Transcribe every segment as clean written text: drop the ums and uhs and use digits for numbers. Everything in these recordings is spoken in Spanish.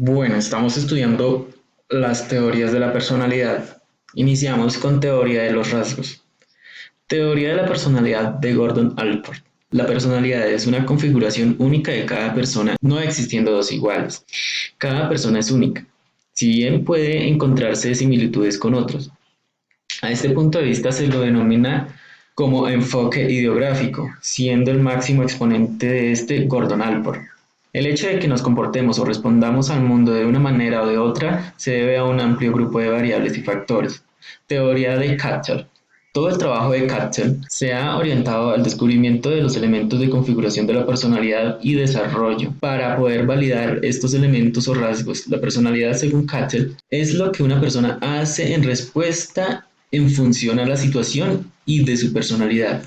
Bueno, estamos estudiando las teorías de la personalidad. Iniciamos con teoría de los rasgos. Teoría de la personalidad de Gordon Allport. La personalidad es una configuración única de cada persona, no existiendo dos iguales. Cada persona es única, si bien puede encontrarse similitudes con otros. A este punto de vista se lo denomina como enfoque ideográfico, siendo el máximo exponente de este Gordon Allport. El hecho de que nos comportemos o respondamos al mundo de una manera o de otra se debe a un amplio grupo de variables y factores. Teoría de Cattell. Todo el trabajo de Cattell se ha orientado al descubrimiento de los elementos de configuración de la personalidad y desarrollo. Para poder validar estos elementos o rasgos, la personalidad, según Cattell, es lo que una persona hace en respuesta en función a la situación y de su personalidad.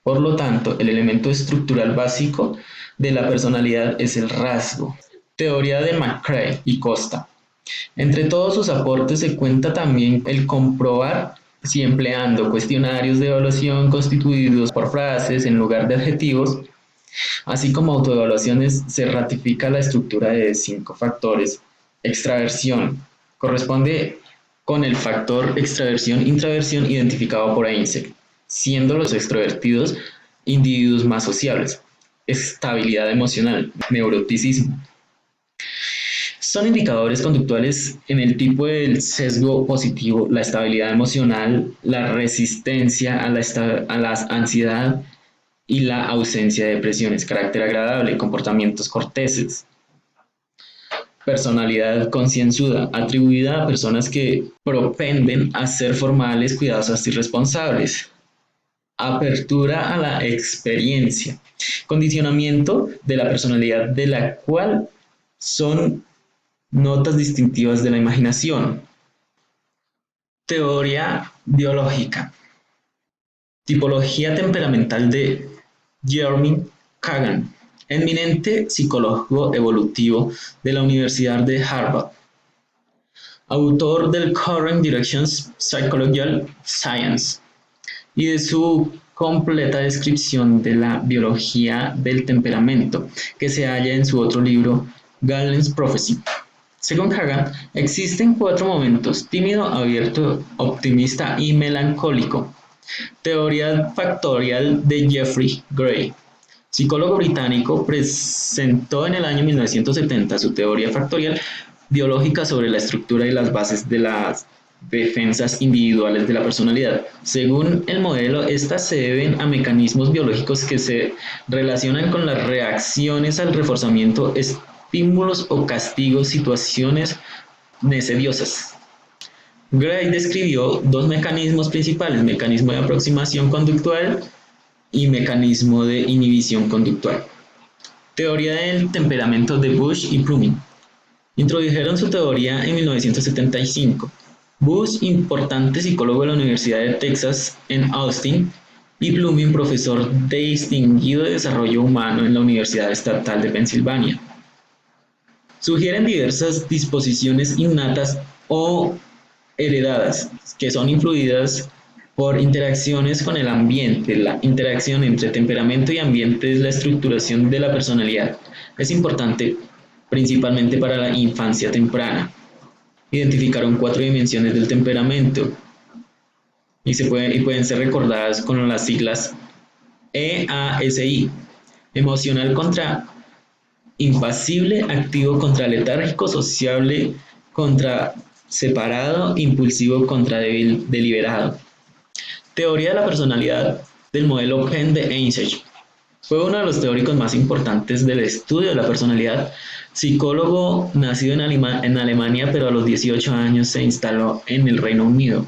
Por lo tanto, el elemento estructural básico de la personalidad es el rasgo. Teoría de McCrae y Costa. Entre todos sus aportes se cuenta también el comprobar si empleando cuestionarios de evaluación constituidos por frases en lugar de adjetivos, así como autoevaluaciones, se ratifica la estructura de 5 factores. Extraversión. Corresponde con el factor extraversión-intraversión identificado por Einstein, siendo los extrovertidos individuos más sociables. Estabilidad emocional, neuroticismo. Son indicadores conductuales en el tipo del sesgo positivo, la estabilidad emocional, la resistencia a la ansiedad y la ausencia de depresiones, carácter agradable, comportamientos corteses. Personalidad concienzuda, atribuida a personas que propenden a ser formales, cuidadosas y responsables. Apertura a la experiencia, condicionamiento de la personalidad de la cual son notas distintivas de la imaginación. Teoría biológica. Tipología temperamental de Jeremy Kagan, eminente psicólogo evolutivo de la Universidad de Harvard, autor del Current Directions Psychological Science y de su completa descripción de la biología del temperamento, que se halla en su otro libro, Galen's Prophecy. Según Kagan, existen 4 momentos: tímido, abierto, optimista y melancólico. Teoría factorial de Jeffrey Gray. Psicólogo británico, presentó en el año 1970 su teoría factorial biológica sobre la estructura y las bases de las defensas individuales de la personalidad. Según el modelo, estas se deben a mecanismos biológicos que se relacionan con las reacciones al reforzamiento, estímulos o castigos, situaciones necediosas. Gray describió 2 mecanismos principales: mecanismo de aproximación conductual y mecanismo de inhibición conductual. Teoría del temperamento de Bush y Plumin. Introdujeron su teoría en 1975. Bush, importante psicólogo de la Universidad de Texas en Austin, y Plumin, profesor de distinguido desarrollo humano en la Universidad Estatal de Pensilvania. Sugieren diversas disposiciones innatas o heredadas que son influidas por interacciones con el ambiente. La interacción entre temperamento y ambiente es la estructuración de la personalidad. Es importante principalmente para la infancia temprana. Identificaron 4 dimensiones del temperamento y pueden ser recordadas con las siglas EASI: emocional contra impasible, activo contra letárgico, sociable contra separado, impulsivo contra deliberado. Teoría de la personalidad del modelo Penn de Einstein. Fue uno de los teóricos más importantes del estudio de la personalidad. Psicólogo nacido en Alemania, pero a los 18 años se instaló en el Reino Unido,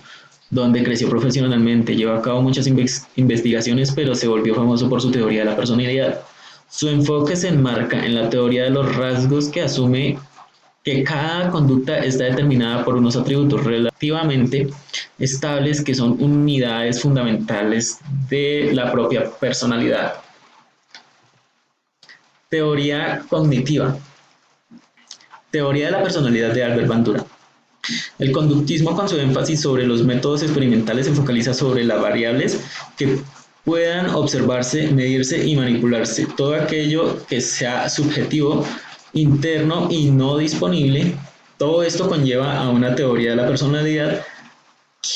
donde creció profesionalmente. Llevó a cabo muchas investigaciones, pero se volvió famoso por su teoría de la personalidad. Su enfoque se enmarca en la teoría de los rasgos, que asume que cada conducta está determinada por unos atributos relativamente estables que son unidades fundamentales de la propia personalidad. Teoría cognitiva. Teoría de la personalidad de Albert Bandura. El conductismo, con su énfasis sobre los métodos experimentales, se focaliza sobre las variables que puedan observarse, medirse y manipularse. Todo aquello que sea subjetivo interno y no disponible. Todo esto conlleva a una teoría de la personalidad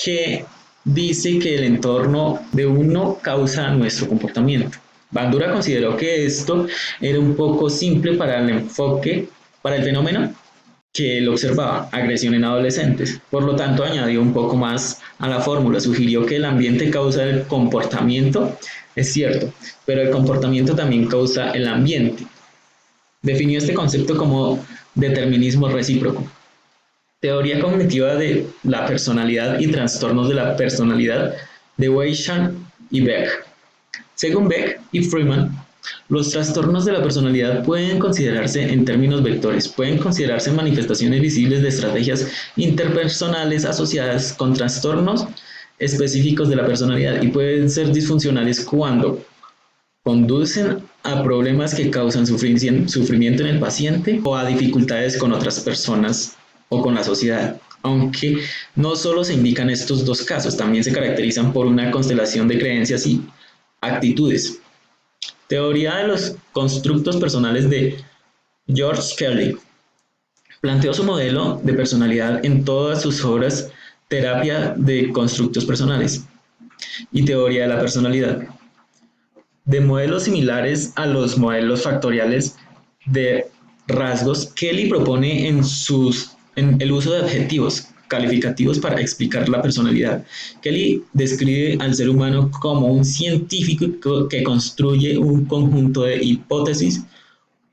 que dice que el entorno de uno causa nuestro comportamiento. Bandura consideró que esto era un poco simple para el enfoque, para el fenómeno que él observaba, agresión en adolescentes. Por lo tanto, añadió un poco más a la fórmula, sugirió que el ambiente causa el comportamiento, es cierto, pero el comportamiento también causa el ambiente. Definió este concepto como determinismo recíproco. Teoría cognitiva de la personalidad y trastornos de la personalidad de Weishaupt y Beck. Según Beck y Freeman, los trastornos de la personalidad pueden considerarse en términos vectores, pueden considerarse manifestaciones visibles de estrategias interpersonales asociadas con trastornos específicos de la personalidad y pueden ser disfuncionales cuando conducen a problemas que causan sufrimiento en el paciente o a dificultades con otras personas o con la sociedad. Aunque no solo se indican estos dos casos, también se caracterizan por una constelación de creencias y actitudes. Teoría de los constructos personales de George Kelly. Planteó su modelo de personalidad en todas sus obras, Terapia de constructos personales y Teoría de la personalidad. De modelos similares a los modelos factoriales de rasgos, Kelly propone en el uso de adjetivos calificativos para explicar la personalidad. Kelly describe al ser humano como un científico que construye un conjunto de hipótesis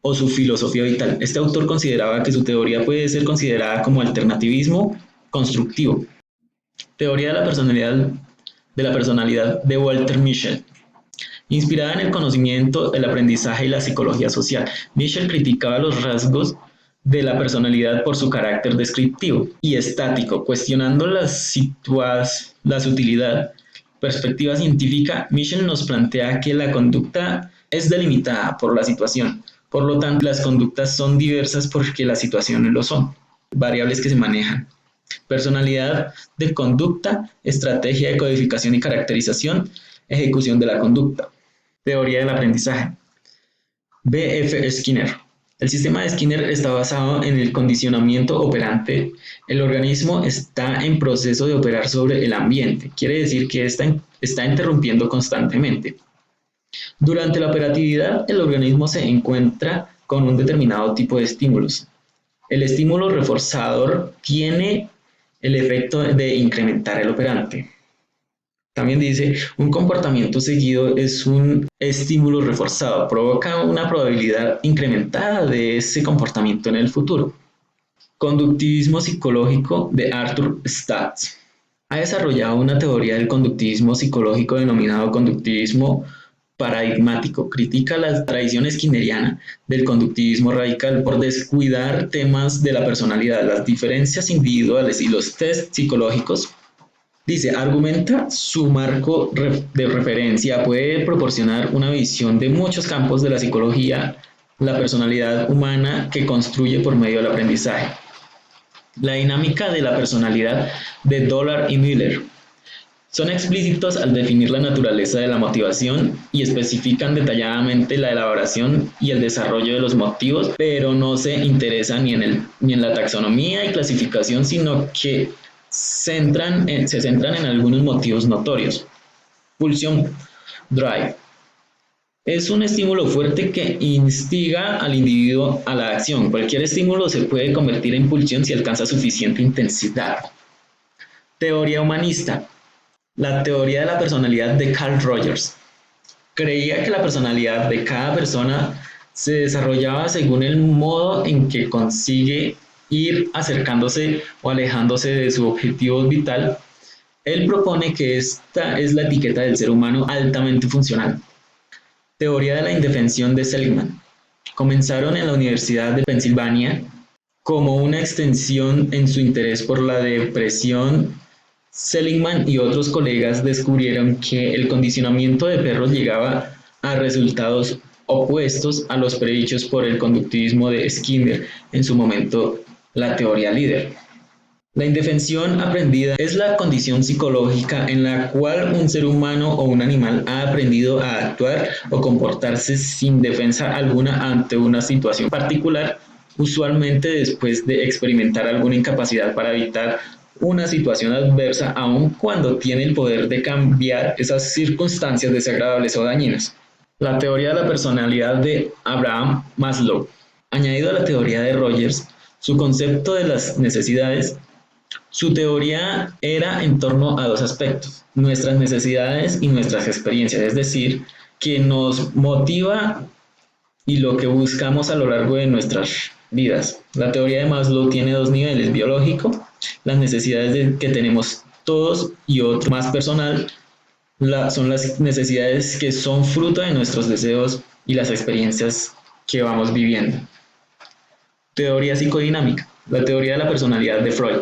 o su filosofía vital. Este autor consideraba que su teoría puede ser considerada como alternativismo constructivo. Teoría de la personalidad de Walter Mischel. Inspirada en el conocimiento, el aprendizaje y la psicología social, Mischel criticaba los rasgos de la personalidad por su carácter descriptivo y estático, cuestionando la utilidad. Perspectiva científica, Mischel nos plantea que la conducta es delimitada por la situación, por lo tanto las conductas son diversas porque las situaciones lo son, variables que se manejan. Personalidad de conducta, estrategia de codificación y caracterización, ejecución de la conducta. Teoría del aprendizaje. B. F. Skinner. El sistema de Skinner está basado en el condicionamiento operante. El organismo está en proceso de operar sobre el ambiente. Quiere decir que está interrumpiendo constantemente. Durante la operatividad, el organismo se encuentra con un determinado tipo de estímulos. El estímulo reforzador tiene el efecto de incrementar el operante. También dice, un comportamiento seguido es un estímulo reforzado, provoca una probabilidad incrementada de ese comportamiento en el futuro. Conductivismo psicológico de Arthur Stats. Ha desarrollado una teoría del conductivismo psicológico denominado conductivismo paradigmático. Critica la tradición skinneriana del conductivismo radical por descuidar temas de la personalidad, las diferencias individuales y los test psicológicos. Dice, argumenta su marco de referencia puede proporcionar una visión de muchos campos de la psicología, la personalidad humana que construye por medio del aprendizaje. La dinámica de la personalidad de Dollar y Miller son explícitos al definir la naturaleza de la motivación y especifican detalladamente la elaboración y el desarrollo de los motivos, pero no se interesan ni en la taxonomía y clasificación, sino que se centran en algunos motivos notorios. Pulsión, drive. Es un estímulo fuerte que instiga al individuo a la acción. Cualquier estímulo se puede convertir en pulsión si alcanza suficiente intensidad. Teoría humanista. La teoría de la personalidad de Carl Rogers. Creía que la personalidad de cada persona se desarrollaba según el modo en que consigue ir acercándose o alejándose de su objetivo vital. Él propone que esta es la etiqueta del ser humano altamente funcional. Teoría de la indefensión de Seligman. Comenzaron en la Universidad de Pensilvania como una extensión en su interés por la depresión. Seligman y otros colegas descubrieron que el condicionamiento de perros llegaba a resultados opuestos a los predichos por el conductivismo de Skinner, en su momento la teoría líder. La indefensión aprendida es la condición psicológica en la cual un ser humano o un animal ha aprendido a actuar o comportarse sin defensa alguna ante una situación particular usualmente después de experimentar alguna incapacidad para evitar una situación adversa, aun cuando tiene el poder de cambiar esas circunstancias desagradables o dañinas. La teoría de la personalidad de Abraham Maslow. Añadido a la teoría de Rogers, su concepto de las necesidades, su teoría era en torno a dos aspectos, nuestras necesidades y nuestras experiencias, es decir, que nos motiva y lo que buscamos a lo largo de nuestras vidas. La teoría de Maslow tiene dos niveles, biológico, las necesidades que tenemos todos, y otro más personal, son las necesidades que son fruto de nuestros deseos y las experiencias que vamos viviendo. Teoría psicodinámica, la teoría de la personalidad de Freud.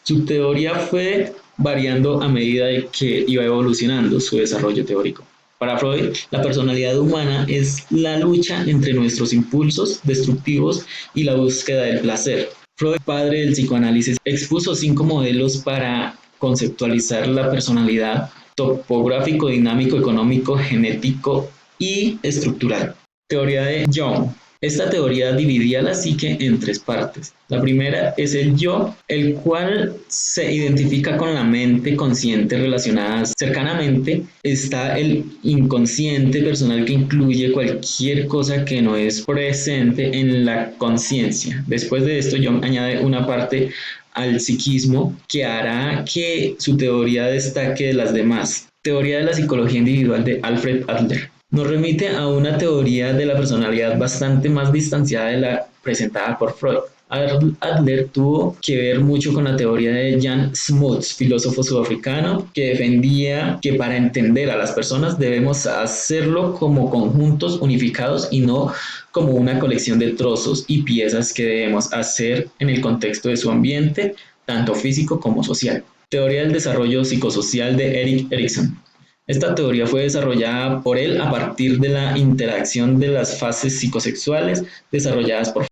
Su teoría fue variando a medida de que iba evolucionando su desarrollo teórico. Para Freud, la personalidad humana es la lucha entre nuestros impulsos destructivos y la búsqueda del placer. Freud, padre del psicoanálisis, expuso 5 modelos para conceptualizar la personalidad: topográfico, dinámico, económico, genético y estructural. Teoría de Jung. Esta teoría dividía la psique en 3 partes. La primera es el yo, el cual se identifica con la mente consciente relacionada cercanamente. Está el inconsciente personal, que incluye cualquier cosa que no es presente en la conciencia. Después de esto, Jung añade una parte al psiquismo que hará que su teoría destaque de las demás. Teoría de la psicología individual de Alfred Adler. Nos remite a una teoría de la personalidad bastante más distanciada de la presentada por Freud. Adler tuvo que ver mucho con la teoría de Jan Smuts, filósofo sudafricano, que defendía que para entender a las personas debemos hacerlo como conjuntos unificados y no como una colección de trozos y piezas que debemos hacer en el contexto de su ambiente, tanto físico como social. Teoría del desarrollo psicosocial de Erik Erikson. Esta teoría fue desarrollada por él a partir de la interacción de las fases psicosexuales desarrolladas por